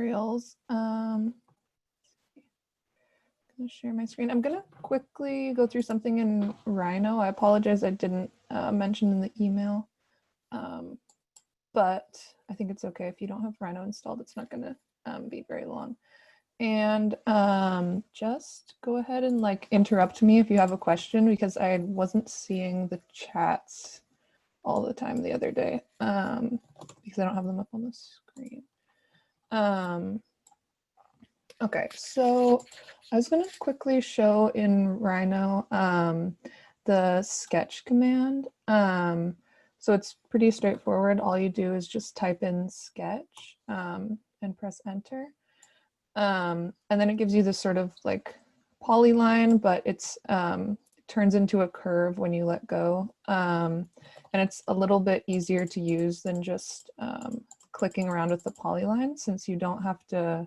tutorials. I'm gonna share my screen. I'm gonna quickly go through something in Rhino. I apologize, I didn't mention in the email, but I think it's okay if you don't have Rhino installed. It's not gonna be very long. And just go ahead and like interrupt me if you have a question, because I wasn't seeing the chats all the time the other day because I don't have them up on the screen. Okay, so I was going to quickly show in Rhino the sketch command. So it's pretty straightforward. All you do is just type in sketch and press enter. And then it gives you this sort of like polyline, but it's it turns into a curve when you let go. And it's a little bit easier to use than just clicking around with the polyline, since you don't have to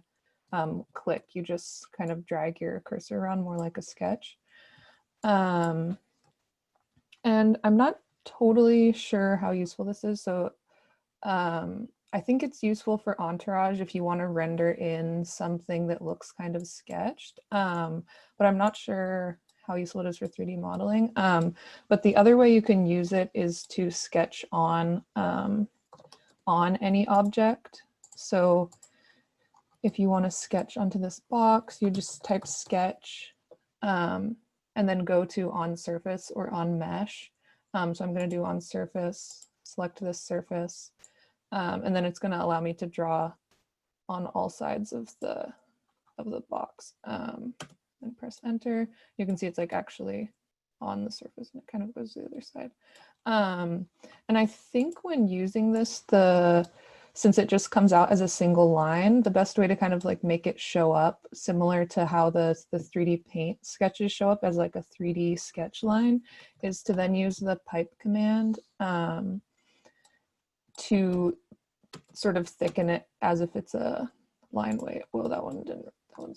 click, you just kind of drag your cursor around more like a sketch. And I'm not totally sure how useful this is. So I think it's useful for Entourage if you want to render in something that looks kind of sketched, but I'm not sure how useful it is for 3D modeling. But the other way you can use it is to sketch on any object. So if you want to sketch onto this box, you just type sketch and then go to on surface or on mesh. So I'm going to do on surface, select this surface. And then it's going to allow me to draw on all sides of the box. And press enter. You can see it's like actually on the surface, and it kind of goes to the other side. And I think when using this, since it just comes out as a single line, the best way to kind of like make it show up, similar to how the 3D paint sketches show up as like a 3D sketch line, is to then use the pipe command to sort of thicken it as if it's a line weight. Well, that one's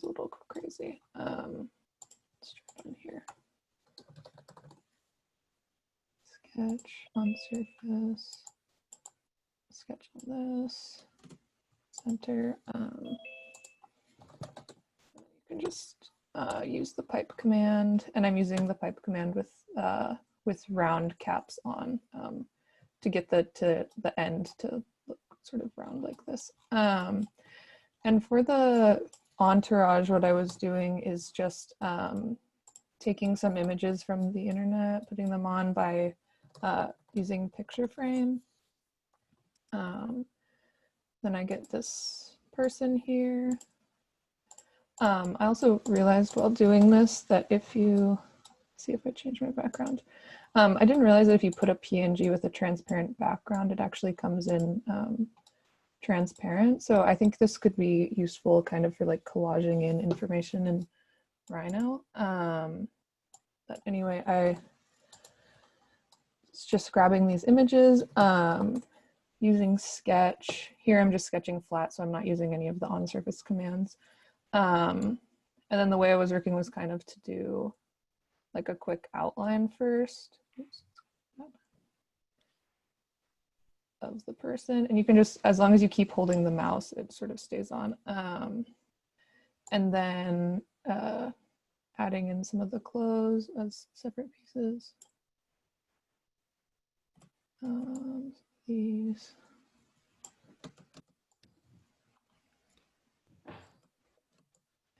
a little crazy. Let's try it on here. Sketch on surface, sketch on this, center. You can just use the pipe command, and I'm using the pipe command with round caps on to get the end to look sort of round like this. And for the Entourage, what I was doing is just taking some images from the internet, putting them on by using picture frame. Then I get this person here. I also realized while doing this that if you, see if I change my background, I didn't realize that if you put a PNG with a transparent background, it actually comes in transparent. So I think this could be useful kind of for like collaging in information in Rhino. But anyway, I was just grabbing these images, using sketch. Here I'm just sketching flat, so I'm not using any of the on surface commands. And then the way I was working was kind of to do like a quick outline first. Oops. Of the person, and you can just, as long as you keep holding the mouse, it sort of stays on. And then adding in some of the clothes as separate pieces. These.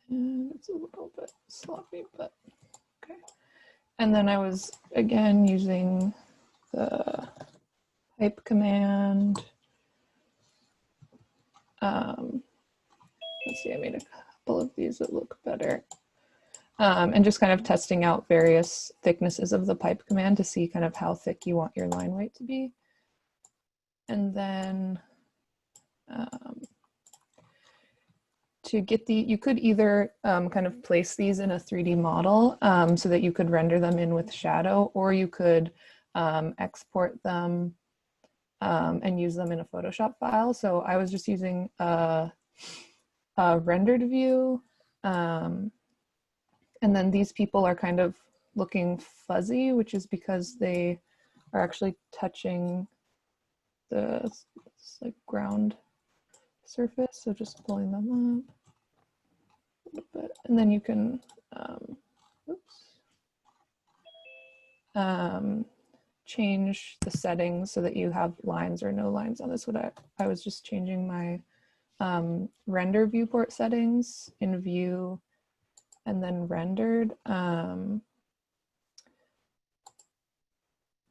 And it's a little bit sloppy, but okay. And then I was again using the pipe command. Let's see, I made a couple of these that look better. And just kind of testing out various thicknesses of the pipe command to see kind of how thick you want your line weight to be. And then to get you could either kind of place these in a 3D model so that you could render them in with shadow, or you could export them and use them in a Photoshop file. So I was just using a rendered view. And then these people are kind of looking fuzzy, which is because they are actually touching the like ground surface, so just pulling them up a little bit, and then you can change the settings so that you have lines or no lines on this. I was just changing my render viewport settings in view and then rendered.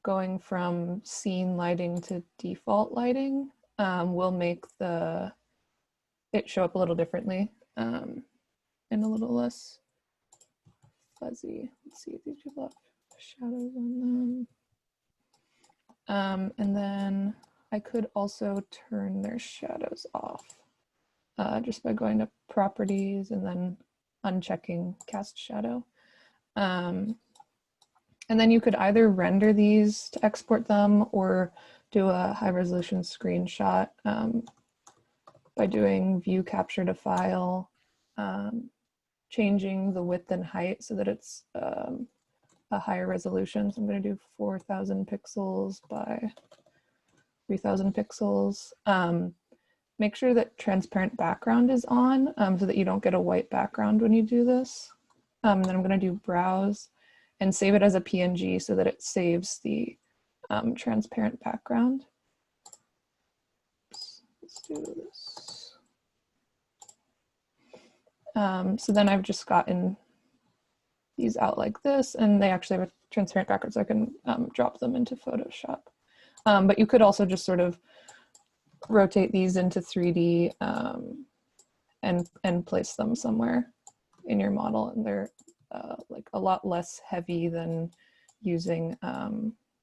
Going from scene lighting to default lighting will make it show up a little differently and a little less fuzzy. Let's see if these people have shadows on them. And then I could also turn their shadows off just by going to properties and then unchecking cast shadow. And then you could either render these to export them or do a high resolution screenshot by doing view capture to file, changing the width and height so that it's a higher resolution. So I'm going to do 4,000 pixels by 3,000 pixels. Make sure that transparent background is on so that you don't get a white background when you do this. Then I'm going to do browse and save it as a PNG so that it saves the transparent background. Let's do this. So then I've just gotten these out like this, and they actually have a transparent background, so I can drop them into Photoshop. But you could also just sort of rotate these into 3D and place them somewhere in your model, and they're like a lot less heavy than using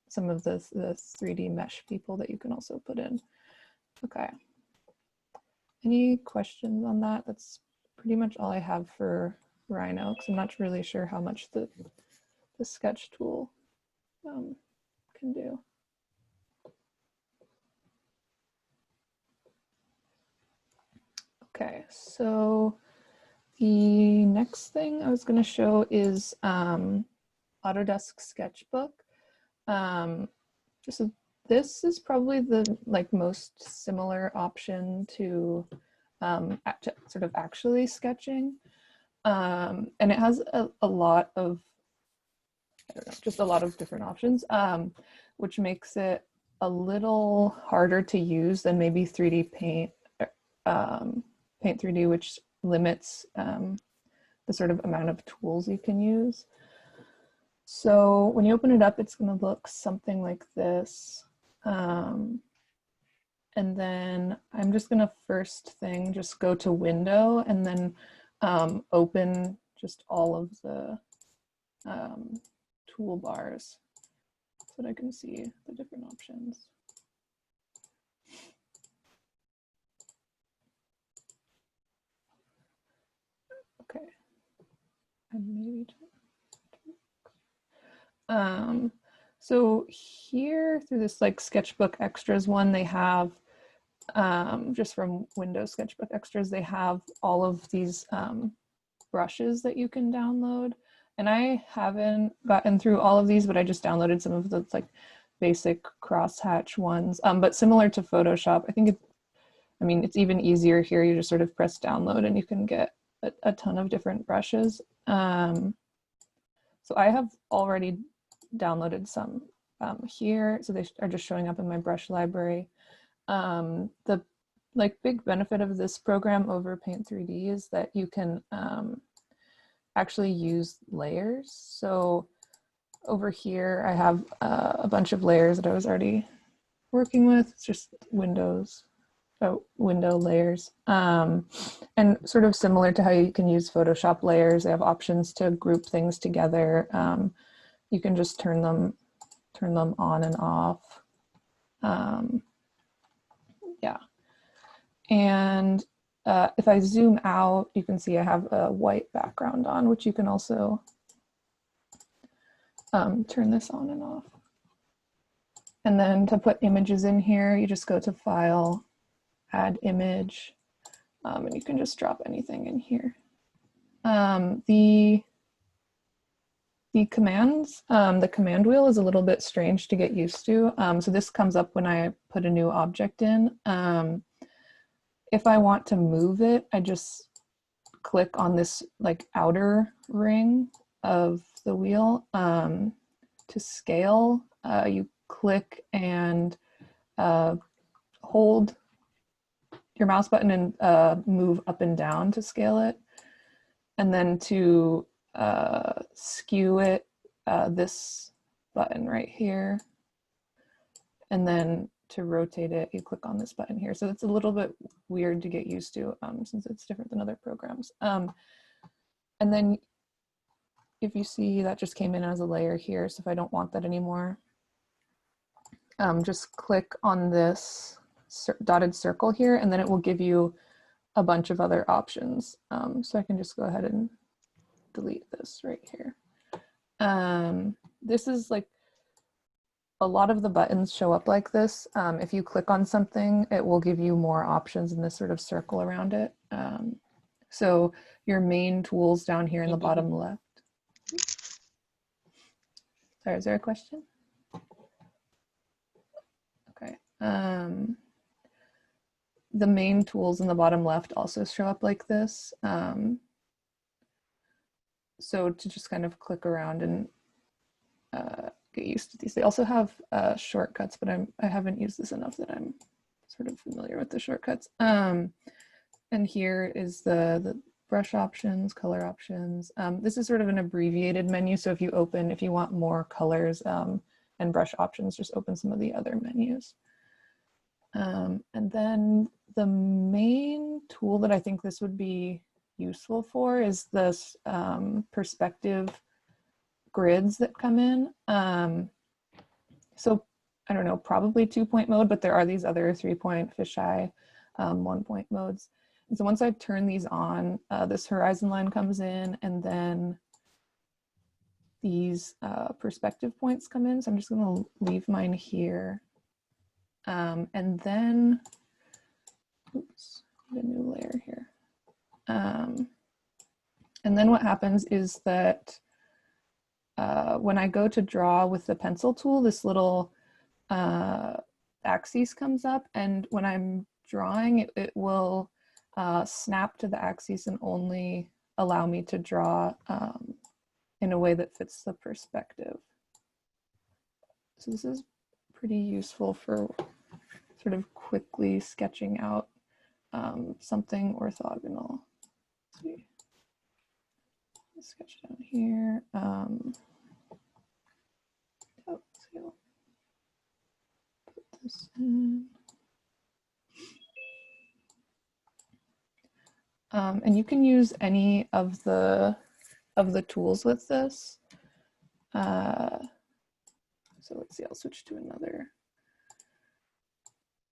some of the 3D mesh people that you can also put in. Okay. Any questions on that? That's pretty much all I have for Rhino, because I'm not really sure how much the sketch tool can do. Okay, so the next thing I was going to show is Autodesk Sketchbook. This is probably the most similar option to sort of actually sketching. And it has a lot of, I don't know, just a lot of different options, which makes it a little harder to use than maybe 3D Paint, Paint 3D, which limits the sort of amount of tools you can use. So when you open it up, it's going to look something like this. And then I'm just going to first thing just go to Window and then open just all of the toolbars so that I can see the different options. Okay, and maybe so here through this Sketchbook Extras one, they have just from Windows Sketchbook Extras, they have all of these brushes that you can download. And I haven't gotten through all of these, but I just downloaded some of the basic crosshatch ones. But similar to Photoshop, I think it's even easier here. You just sort of press download and you can get a ton of different brushes. So I have already downloaded some here. So they are just showing up in my brush library. The big benefit of this program over Paint 3D is that you can actually use layers. So over here, I have a bunch of layers that I was already working with. It's just window layers. And sort of similar to how you can use Photoshop layers, they have options to group things together. You can just turn them on and off. Yeah. And if I zoom out, you can see I have a white background on, which you can also turn this on and off. And then to put images in here, you just go to File, Add Image, and you can just drop anything in here. The commands, the command wheel is a little bit strange to get used to. So this comes up when I put a new object in. if I want to move it, I just click on this like outer ring of the wheel. To scale, you click and hold your mouse button and move up and down to scale it. And then to skew it, this button right here. And then to rotate it, you click on this button here. So it's a little bit weird to get used to since it's different than other programs. And then if you see that just came in as a layer here, so if I don't want that anymore, just click on this dotted circle here, and then it will give you a bunch of other options. So I can just go ahead and delete this right here. This is like, a lot of the buttons show up like this. If you click on something, it will give you more options in this sort of circle around it. So your main tools down here in the bottom left. Sorry, is there a question? Okay. The main tools in the bottom left also show up like this. So to just kind of click around and get used to these. They also have shortcuts, but I haven't used this enough that I'm sort of familiar with the shortcuts. And here is the brush options, color options. This is sort of an abbreviated menu. So if you want more colors and brush options, just open some of the other menus. And then the main tool that I think this would be useful for is this perspective grids that come in. So I don't know, probably 2-point mode, but there are these other 3-point, fisheye, 1-point modes. And so once I turn these on, this horizon line comes in, and then these perspective points come in. So I'm just gonna leave mine here. And then, oops, a new layer here. And then what happens is that when I go to draw with the pencil tool, this little axis comes up, and when I'm drawing, it will snap to the axis and only allow me to draw in a way that fits the perspective. So this is pretty useful for sort of quickly sketching out something orthogonal. Let's see. Sketch down here. Put this in. And you can use any of the tools with this. So let's see, I'll switch to another.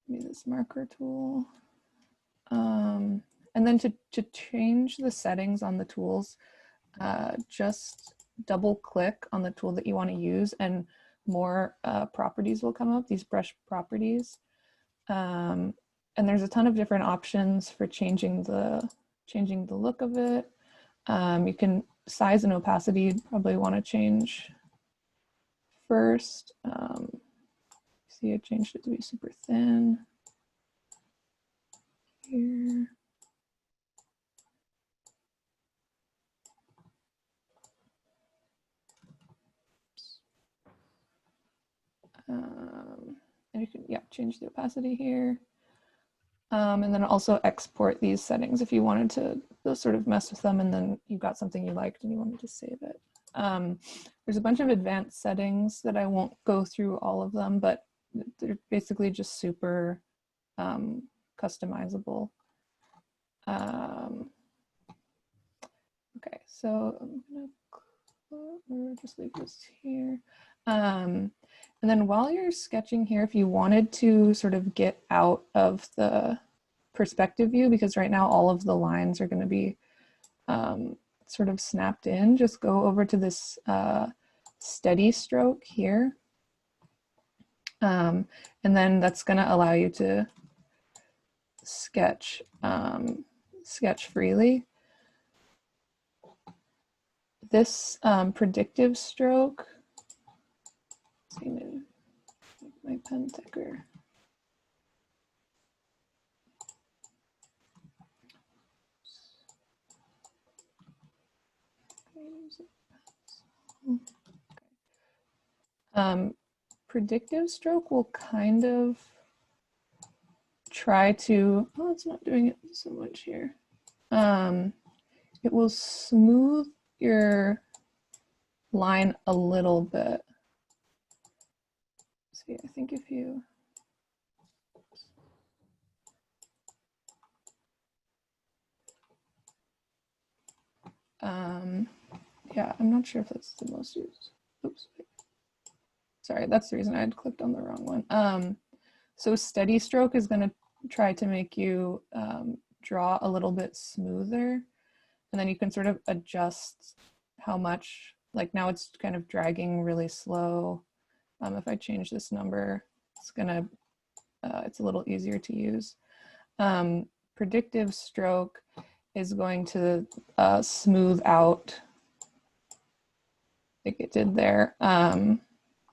Maybe this marker tool. And then to change the settings on the tools, just double click on the tool that you want to use, and more properties will come up, these brush properties. And there's a ton of different options for changing the look of it. You can size and opacity, you'd probably want to change first. See, I changed it to be super thin here. And you can, yeah, change the opacity here. And then also export these settings if you wanted to sort of mess with them, and then you got something you liked and you wanted to save it. There's a bunch of advanced settings that I won't go through all of them, but they're basically just super customizable. Okay, so I'm gonna just leave this here. And then while you're sketching here, if you wanted to sort of get out of the perspective view, because right now all of the lines are going to be sort of snapped in, just go over to this steady stroke here. And then that's going to allow you to sketch, sketch freely. This predictive stroke, let's see, maybe make my pen thicker. Predictive stroke will kind of try to, oh, it's not doing it so much here. It will smooth your line a little bit. See, I think if you, yeah, I'm not sure if that's the most used. Oops. Sorry, that's the reason I had clicked on the wrong one. So steady stroke is going to try to make you draw a little bit smoother. And then you can sort of adjust how much, like now it's kind of dragging really slow. If I change this number, it's gonna, it's a little easier to use. Predictive stroke is going to smooth out like it did there.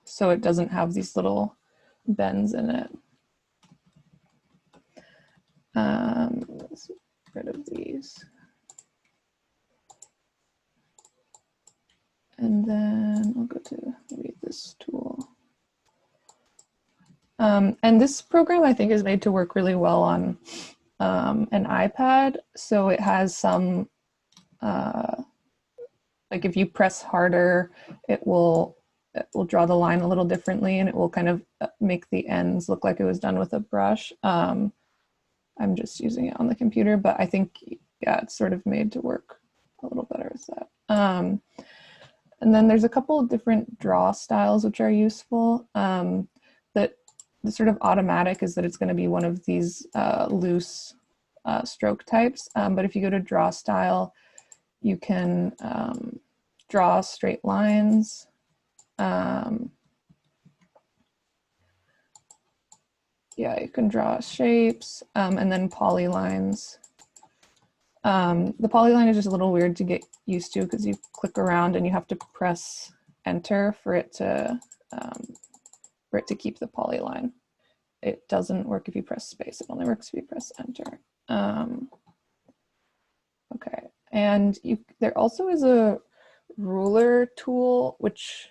So it doesn't have these little bends in it. Let's get rid of these. And then I'll go to maybe this tool. And this program I think is made to work really well on an iPad. So it has some, like if you press harder, it will draw the line a little differently, and it will kind of make the ends look like it was done with a brush. I'm just using it on the computer, but I think, yeah, it's sort of made to work a little better with that. And then there's a couple of different draw styles which are useful. That the sort of automatic is that it's going to be one of these loose stroke types. But if you go to draw style, you can draw straight lines. Yeah, you can draw shapes and then polylines. The polyline is just a little weird to get used to because you click around and you have to press enter for it to keep the polyline. It doesn't work if you press space. It only works if you press enter. Okay, and there also is a ruler tool, which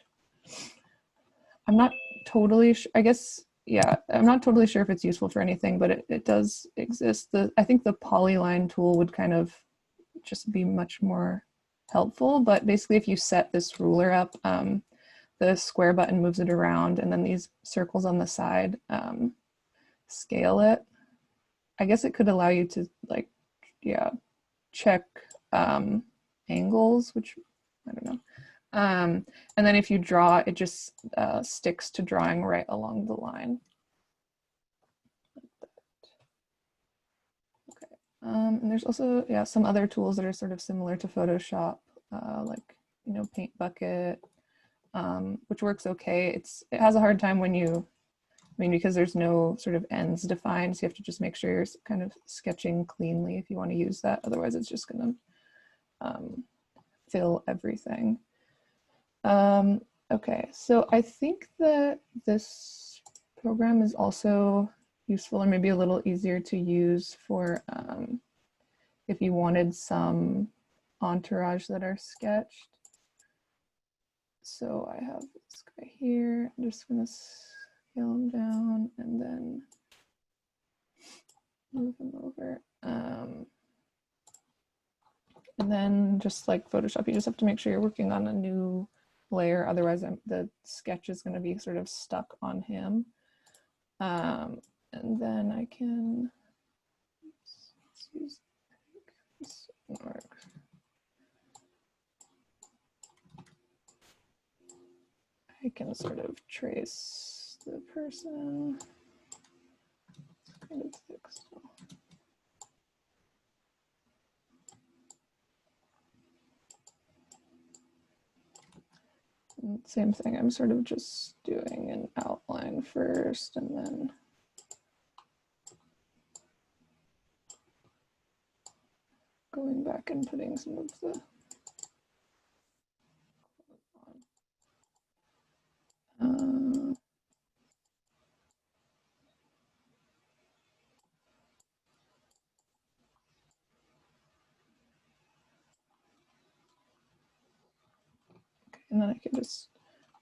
I'm not totally sure. I guess, yeah, I'm not totally sure if it's useful for anything, but it does exist. I think the polyline tool would kind of just be much more helpful. But basically, if you set this ruler up, the square button moves it around, and then these circles on the side scale it. I guess it could allow you to, like, yeah, check angles, which I don't know. And then if you draw, it just sticks to drawing right along the line. Okay. And there's also, yeah, some other tools that are sort of similar to Photoshop, like, you know, Paint Bucket, which works okay. It has a hard time when you, I mean, because there's no sort of ends defined, so you have to just make sure you're kind of sketching cleanly if you want to use that. Otherwise, it's just going to fill everything. Okay, so I think that this program is also useful, or maybe a little easier to use for if you wanted some entourage that are sketched. So I have this guy here. I'm just going to scale him down and then move him over. And then just like Photoshop, you just have to make sure you're working on a new layer. Otherwise, the sketch is going to be sort of stuck on him. And then I can let's use this mark. I can sort of trace the person. It's kind of thick still. And same thing, I'm sort of just doing an outline first and then going back and putting some of the and then I can just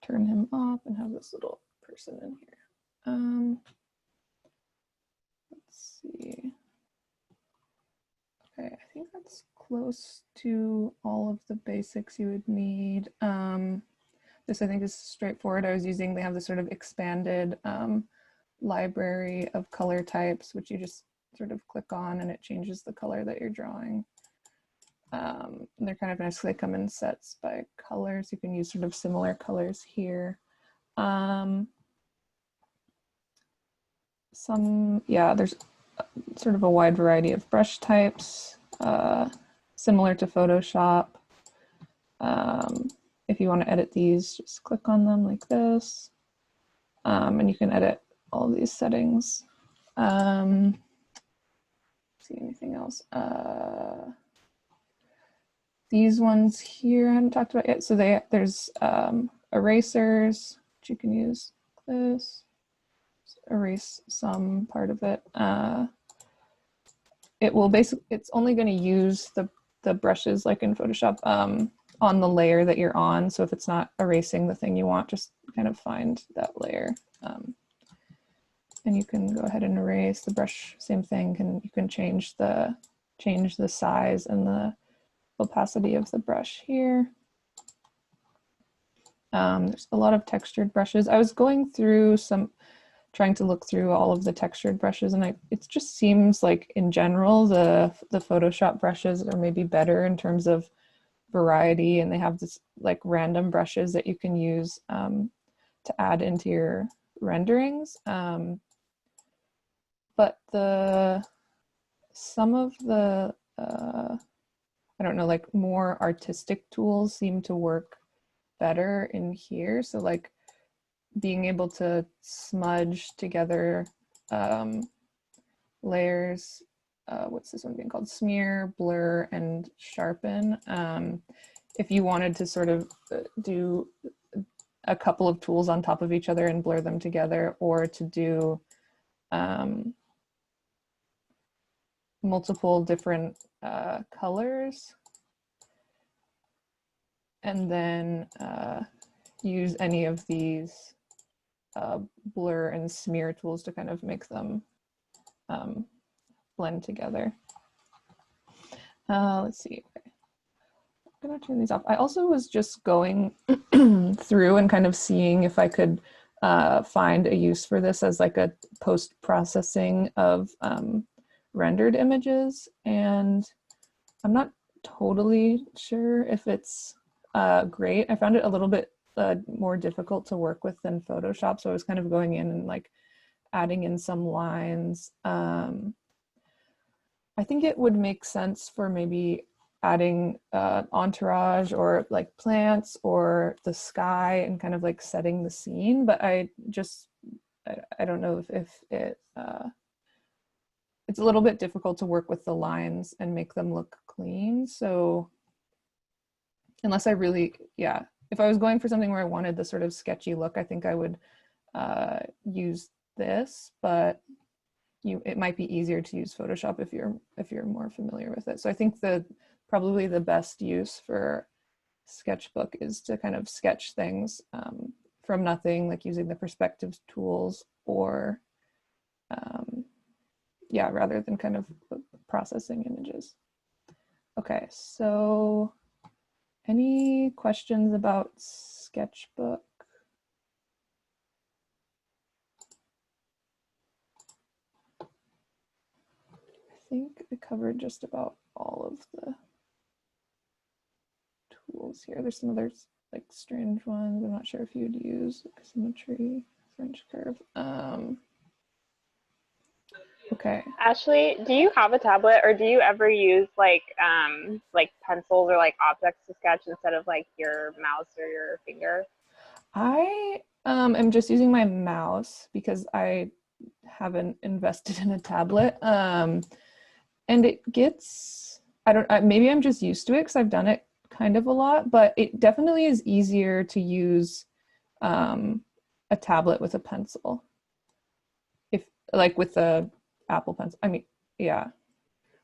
turn him off and have this little person in here. Let's see. Okay, I think that's close to all of the basics you would need. This I think is straightforward. I was using, they have this sort of expanded library of color types, which you just sort of click on and it changes the color that you're drawing. They're kind of nice. They come in sets by colors. You can use sort of similar colors here. There's sort of a wide variety of brush types, similar to Photoshop. If you want to edit these, just click on them like this. And you can edit all these settings. See anything else? These ones here I haven't talked about yet. So there's erasers, which you can use this. Erase some part of it. It will basically, it's only going to use the brushes like in Photoshop on the layer that you're on. So if it's not erasing the thing you want, just kind of find that layer. And you can go ahead and erase the brush, same thing. You can change the size and the opacity of the brush here. There's a lot of textured brushes. I was going through trying to look through all of the textured brushes, and it just seems like in general the Photoshop brushes are maybe better in terms of variety, and they have this like random brushes that you can use to add into your renderings. But some of the I don't know, like more artistic tools seem to work better in here. So like being able to smudge together layers, what's this one being called? Smear, blur, and sharpen. If you wanted to sort of do a couple of tools on top of each other and blur them together, or to do multiple different colors, and then use any of these blur and smear tools to kind of make them blend together. Let's see. Okay. I'm gonna turn these off. I also was just going through and kind of seeing if I could find a use for this as like a post-processing of rendered images, and I'm not totally sure if it's great. I found it a little bit more difficult to work with than Photoshop, so I was kind of going in and like adding in some lines. I think it would make sense for maybe adding entourage or like plants or the sky and kind of like setting the scene, but I don't know if it it's a little bit difficult to work with the lines and make them look clean. So unless I really, if I was going for something where I wanted the sort of sketchy look, I think I would use this, but it might be easier to use Photoshop if you're more familiar with it. So I think probably the best use for Sketchbook is to kind of sketch things from nothing, like using the perspective tools, or rather than kind of processing images. Okay, so any questions about Sketchbook? I think I covered just about all of the tools here. There's some other like strange ones. I'm not sure if you'd use like symmetry, French curve. Okay. Ashley, do you have a tablet, or do you ever use like pencils or like objects to sketch instead of like your mouse or your finger? I am just using my mouse because I haven't invested in a tablet. And it gets, maybe I'm just used to it because I've done it kind of a lot, but it definitely is easier to use a tablet with a pencil. If like with the Apple Pencil, I mean,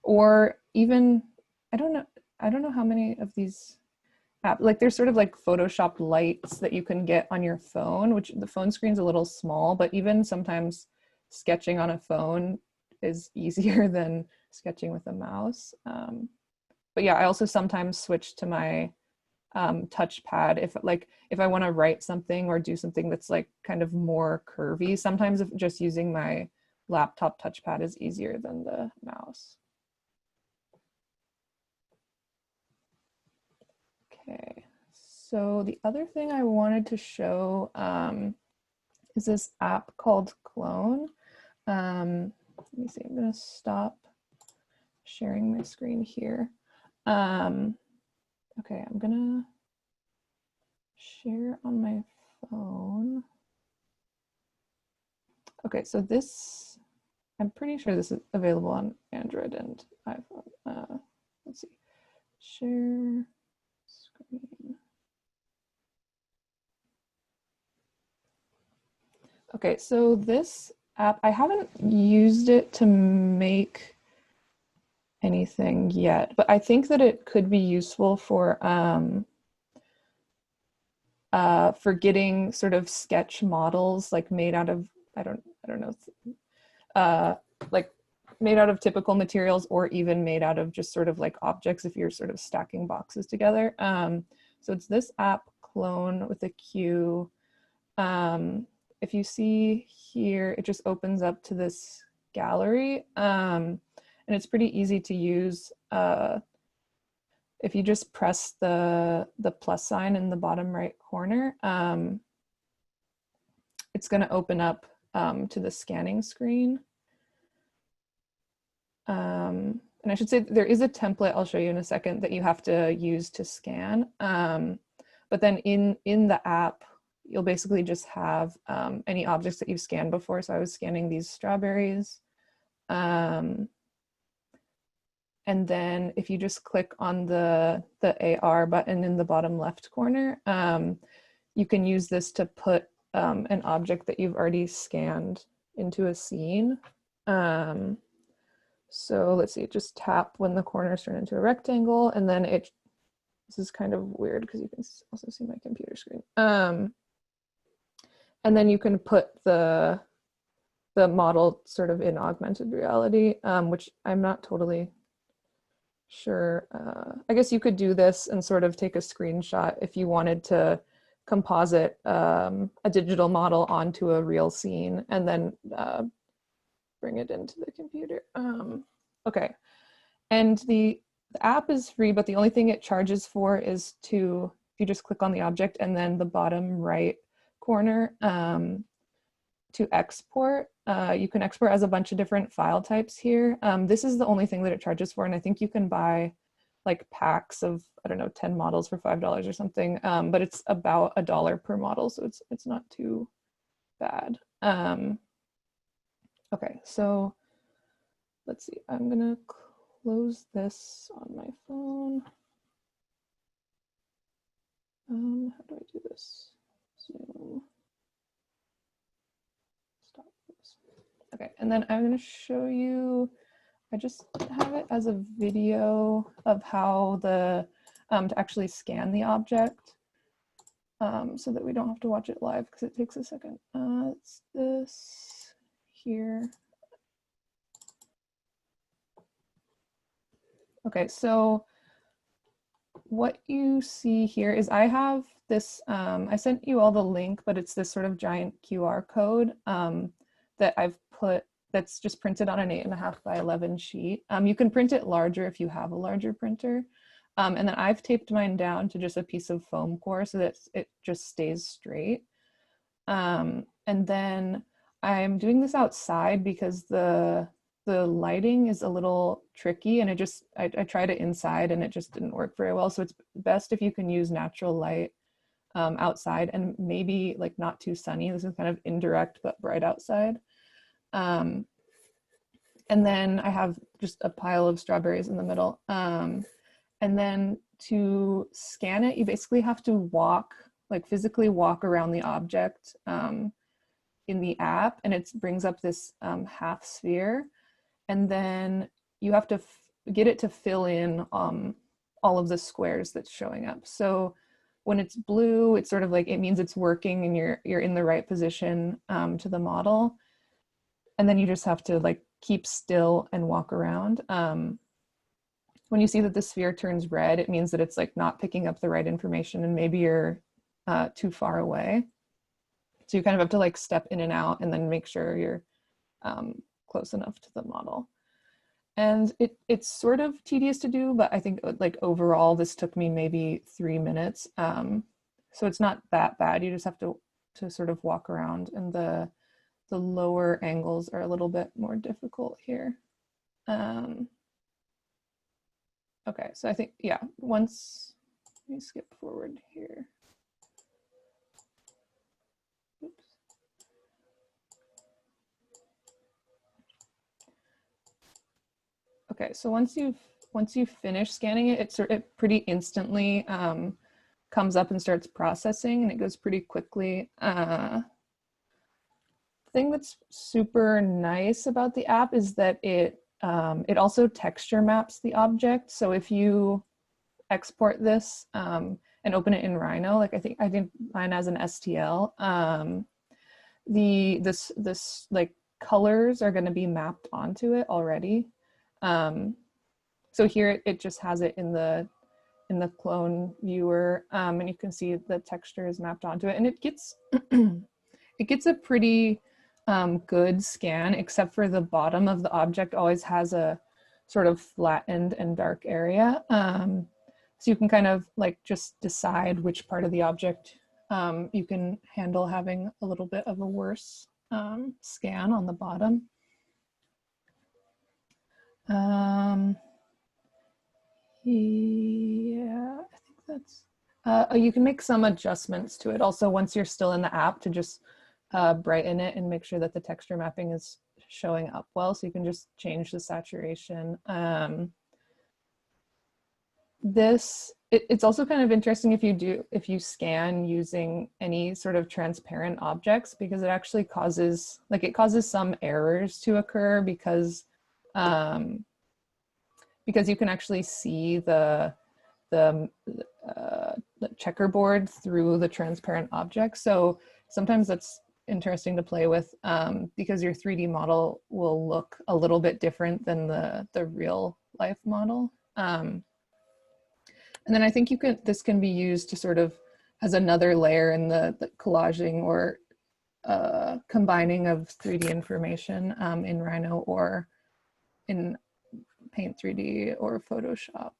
or even, I don't know how many of these app. Like there's sort of like Photoshopped lights that you can get on your phone, which the phone screen's a little small, but even sometimes sketching on a phone is easier than sketching with a mouse. But yeah, I also sometimes switch to my touchpad if I want to write something or do something that's like kind of more curvy. Sometimes if just using my laptop touchpad is easier than the mouse. Okay, so the other thing I wanted to show is this app called Qlone. Let me see, I'm gonna stop sharing my screen here. Okay, I'm gonna share on my phone. Okay, so this, I'm pretty sure this is available on Android and iPhone. Let's see, share screen. Okay, so this app, I haven't used it to make anything yet, but I think that it could be useful for getting sort of sketch models like made out of, I don't know, like made out of typical materials or even made out of just sort of like objects if you're sort of stacking boxes together. So it's this app Qlone with a Q. If you see here, it just opens up to this gallery, and it's pretty easy to use. If you just press the plus sign in the bottom right corner, it's going to open up to the scanning screen. And I should say there is a template I'll show you in a second that you have to use to scan. But then in the app, you'll basically just have any objects that you've scanned before. So I was scanning these strawberries. And then if you just click on the AR button in the bottom left corner, you can use this to put an object that you've already scanned into a scene. So let's see, just tap when the corners turn into a rectangle, and then this is kind of weird because you can also see my computer screen. And then you can put the model sort of in augmented reality, which I'm not totally sure. I guess you could do this and sort of take a screenshot if you wanted to composite a digital model onto a real scene and then bring it into the computer. Okay, and the app is free, but the only thing it charges for is if you just click on the object and then the bottom right corner to export. You can export as a bunch of different file types here. This is the only thing that it charges for, and I think you can buy like packs of, I don't know, 10 models for $5 or something, but it's about $1 per model, so it's not too bad. Okay, so let's see, I'm gonna close this on my phone. How do I do this? Zoom. Stop this. Okay, and then I'm gonna show you, I just have it as a video of how to actually scan the object, so that we don't have to watch it live because it takes a second. It's this here. Okay, so what you see here is I have this, I sent you all the link, but it's this sort of giant QR code that I've put, that's just printed on an 8.5 by 11 sheet. You can print it larger if you have a larger printer. And then I've taped mine down to just a piece of foam core so that it just stays straight. And then I'm doing this outside because the lighting is a little tricky, and I tried it inside and it just didn't work very well. So it's best if you can use natural light outside, and maybe like not too sunny. This is kind of indirect but bright outside. And then I have just a pile of strawberries in the middle. And then to scan it, you basically have to physically walk around the object in the app, and it brings up this half sphere. And then you have to get it to fill in all of the squares that's showing up. So when it's blue, it's sort of like, it means it's working and you're in the right position to the model. And then you just have to like keep still and walk around. When you see that the sphere turns red, it means that it's like not picking up the right information and maybe you're too far away. So you kind of have to like step in and out and then make sure you're close enough to the model. And it's sort of tedious to do, but I think like overall this took me maybe 3 minutes. So it's not that bad. You just have to sort of walk around, and the lower angles are a little bit more difficult here. Okay, so I think, yeah, once, let me skip forward here. Oops. Okay, so once you've finished scanning it, it pretty instantly comes up and starts processing, and it goes pretty quickly. The thing that's super nice about the app is that it also texture maps the object. So if you export this and open it in Rhino, like I think mine has an STL, this like colors are going to be mapped onto it already. So here it just has it in the Qlone viewer, and you can see the texture is mapped onto it, and it gets it gets a pretty good scan, except for the bottom of the object always has a sort of flattened and dark area. So you can kind of like just decide which part of the object you can handle having a little bit of a worse scan on the bottom. Yeah, I think that's, you can make some adjustments to it also once you're still in the app to just brighten it and make sure that the texture mapping is showing up well. So you can just change the saturation. It's also kind of interesting if you scan using any sort of transparent objects, because it actually causes some errors to occur because you can actually see the checkerboard through the transparent object. So sometimes that's interesting to play with because your 3D model will look a little bit different than the real life model. And then I think this can be used to sort of as another layer in the collaging or combining of 3D information in Rhino or in Paint 3D or Photoshop.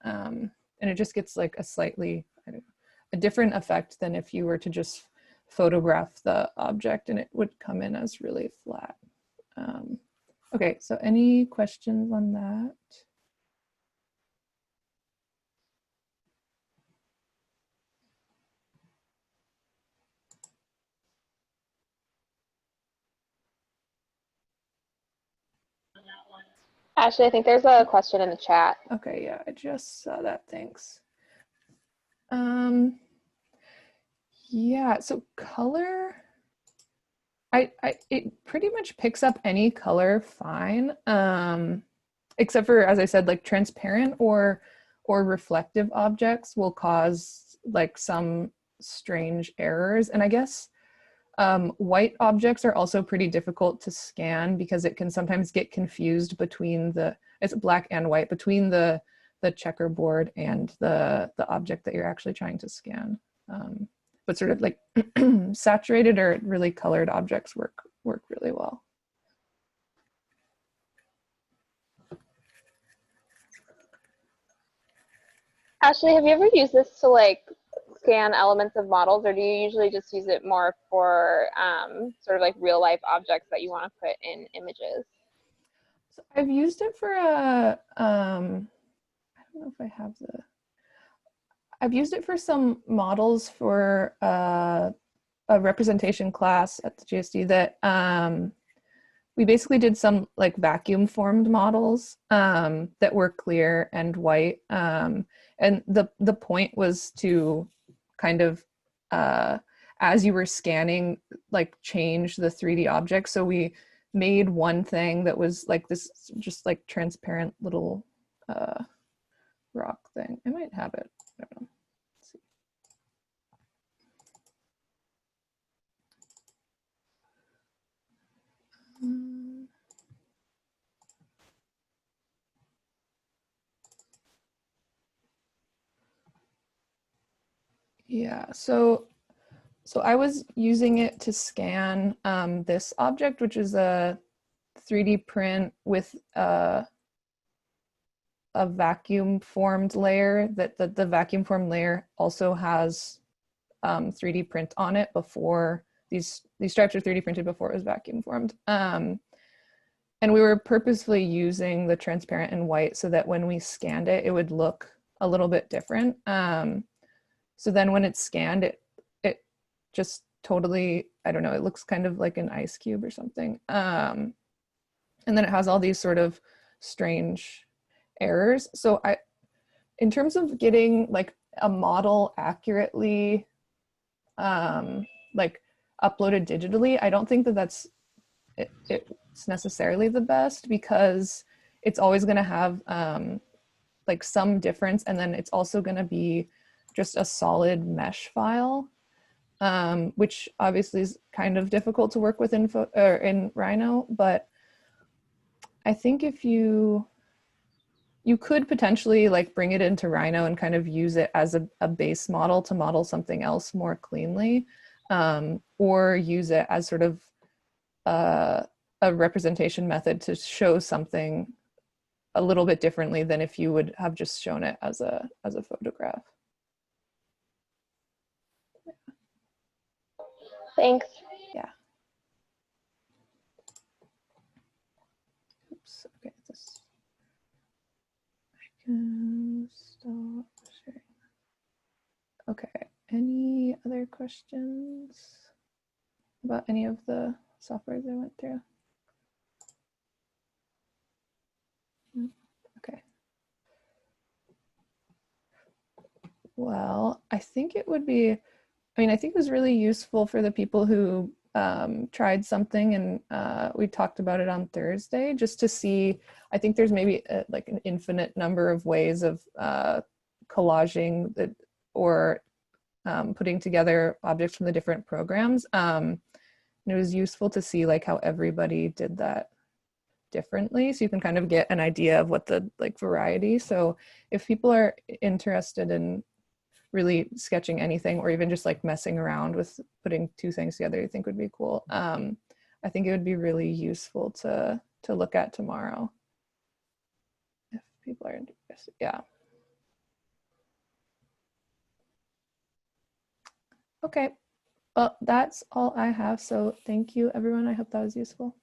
And it just gets like a slightly, a different effect than if you were to just photograph the object and it would come in as really flat. Okay, so any questions on that? Ashley, I think there's a question in the chat. Okay, yeah, I just saw that, thanks. Yeah, so color, it pretty much picks up any color fine, except for, as I said, like transparent or reflective objects will cause like some strange errors. And I guess white objects are also pretty difficult to scan because it can sometimes get confused between it's black and white, between the checkerboard and the object that you're actually trying to scan. But sort of like saturated or really colored objects work really well. Ashley, have you ever used this to like scan elements of models, or do you usually just use it more for sort of like real life objects that you want to put in images? So I've used it for I don't know if I have I've used it for some models for a representation class at the GSD that we basically did some like vacuum formed models that were clear and white. And the point was to kind of, as you were scanning, like change the 3D object. So we made one thing that was like this just like transparent little rock thing. I might have it. I don't know. Let's see. Yeah, so I was using it to scan this object, which is a 3D print with a vacuum formed layer that the vacuum formed layer also has 3D print on it before these stripes are 3D printed before it was vacuum formed. And we were purposefully using the transparent and white so that when we scanned it, it would look a little bit different. So then when it's scanned, it just totally, I don't know, it looks kind of like an ice cube or something. And then it has all these sort of strange errors. So in terms of getting like a model accurately like uploaded digitally, I don't think that that's it's necessarily the best, because it's always going to have like some difference, and then it's also going to be just a solid mesh file, which obviously is kind of difficult to work with in Rhino. But I think if you could potentially like bring it into Rhino and kind of use it as a base model to model something else more cleanly, or use it as sort of a representation method to show something a little bit differently than if you would have just shown it as a photograph. Thanks. Yeah. Oops. Okay. This. I can stop sharing. Okay. Any other questions about any of the softwares I went through? Okay. Well, I think it would be, I mean, I think it was really useful for the people who tried something, and we talked about it on Thursday, just to see, I think there's maybe like an infinite number of ways of collaging or putting together objects from the different programs. And it was useful to see like how everybody did that differently, so you can kind of get an idea of what the like variety. So if people are interested in really sketching anything, or even just like messing around with putting two things together you think would be cool, I think it would be really useful to look at tomorrow if people are interested. Yeah. Okay, well, that's all I have, so thank you everyone. I hope that was useful.